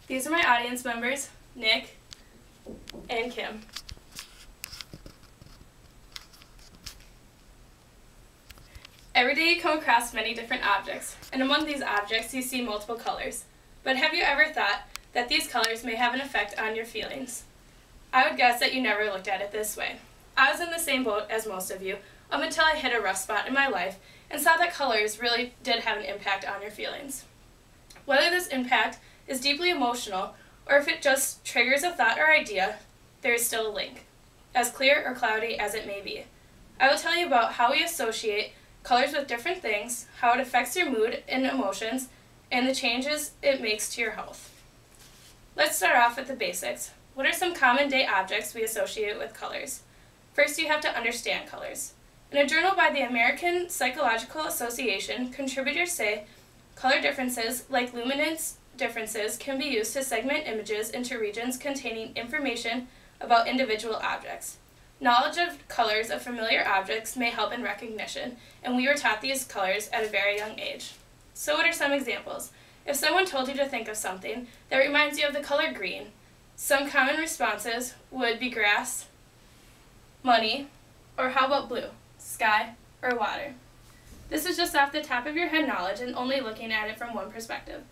These are my audience members, Nick and Kim. Every day you come across many different objects, and among these objects you see multiple colors. But have you ever thought that these colors may have an effect on your feelings? I would guess that you never looked at it this way. I was in the same boat as most of you, up until I hit a rough spot in my life and saw that colors really did have an impact on your feelings. Whether this impact is deeply emotional or if it just triggers a thought or idea, there is still a link, as clear or cloudy as it may be. I will tell you about how we associate colors with different things, how it affects your mood and emotions, and the changes it makes to your health. Let's start off with the basics. What are some common day objects we associate with colors? First, you have to understand colors. In a journal by the American Psychological Association, contributors say color differences, like luminance differences, can be used to segment images into regions containing information about individual objects. Knowledge of colors of familiar objects may help in recognition, and we were taught these colors at a very young age. So what are some examples? If someone told you to think of something that reminds you of the color green, some common responses would be grass, money, or how about blue, sky, or water? This is just off the top of your head knowledge and only looking at it from one perspective.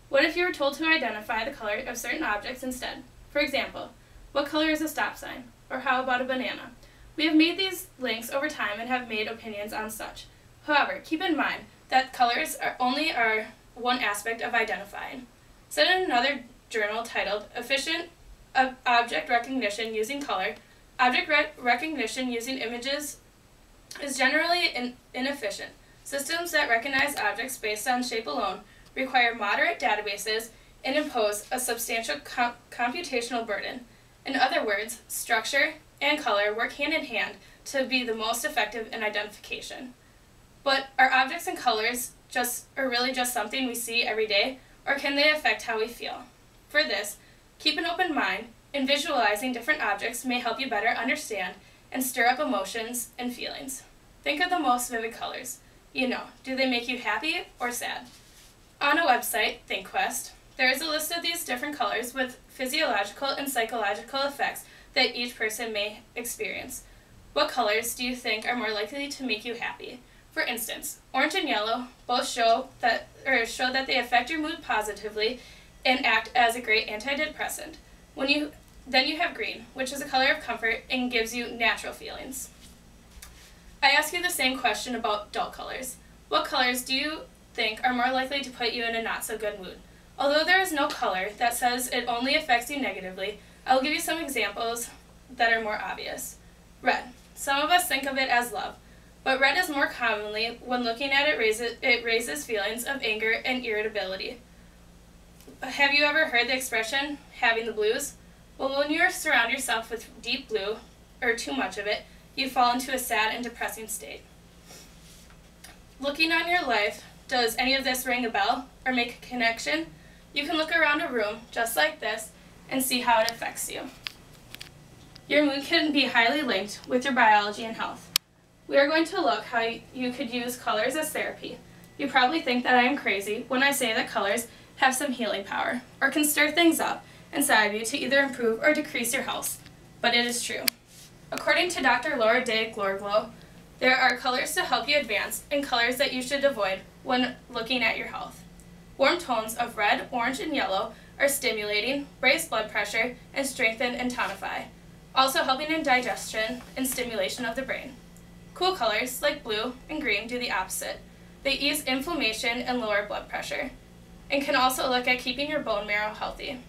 What if you were told to identify the color of certain objects instead? For example, what color is a stop sign? Or how about a banana? We have made these links over time and have made opinions on such. However, keep in mind that colors are only one aspect of identifying. Said in another journal titled Efficient Object Recognition Using Color, object recognition using images is generally inefficient. Systems that recognize objects based on shape alone require moderate databases and impose a substantial computational burden. In other words, structure and color work hand in hand to be the most effective in identification. But are objects and colors really just something we see every day, or can they affect how we feel? For this, keep an open mind, and visualizing different objects may help you better understand and stir up emotions and feelings. Think of the most vivid colors. Do they make you happy or sad? On a website, ThinkQuest, there is a list of these different colors with physiological and psychological effects that each person may experience. What colors do you think are more likely to make you happy? For instance, orange and yellow both show that they affect your mood positively and act as a great antidepressant. Then you have green, which is a color of comfort and gives you natural feelings. I ask you the same question about dull colors. What colors do you think are more likely to put you in a not-so-good mood? Although there is no color that says it only affects you negatively, I will give you some examples that are more obvious. Red. Some of us think of it as love, but red is more commonly, when looking at it, raises feelings of anger and irritability. Have you ever heard the expression, having the blues? Well, when you surround yourself with deep blue, or too much of it, you fall into a sad and depressing state. Looking on your life, does any of this ring a bell or make a connection? You can look around a room, just like this, and see how it affects you. Your mood can be highly linked with your biology and health. We are going to look how you could use colors as therapy. You probably think that I am crazy when I say that colors have some healing power, or can stir things up inside of you to either improve or decrease your health, but it is true. According to Dr. Laura Day Glorglow, there are colors to help you advance and colors that you should avoid when looking at your health. Warm tones of red, orange, and yellow are stimulating, raise blood pressure, and strengthen and tonify, also helping in digestion and stimulation of the brain. Cool colors like blue and green do the opposite. They ease inflammation and lower blood pressure, and can also look at keeping your bone marrow healthy.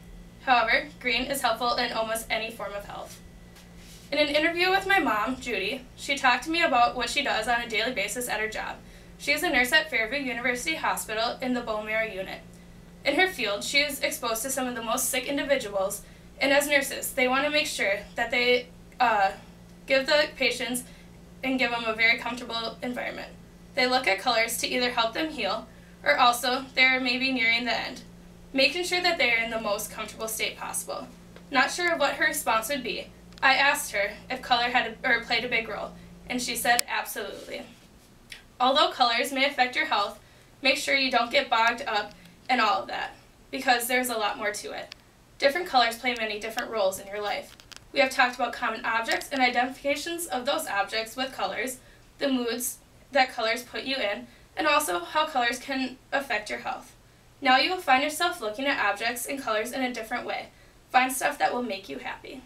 However, green is helpful in almost any form of health. In an interview with my mom, Judy, she talked to me about what she does on a daily basis at her job. She is a nurse at Fairview University Hospital in the bone marrow unit. In her field, she is exposed to some of the most sick individuals, and as nurses, they want to make sure that they give the patients and give them a very comfortable environment. They look at colors to either help them heal, or also they're maybe nearing the end, making sure that they are in the most comfortable state possible. Not sure of what her response would be, I asked her if color played a big role, and she said absolutely. Although colors may affect your health, make sure you don't get bogged up in all of that. because there's a lot more to it. Different colors play many different roles in your life. We have talked about common objects and identifications of those objects with colors, the moods that colors put you in, and also how colors can affect your health. Now you will find yourself looking at objects and colors in a different way. Find stuff that will make you happy.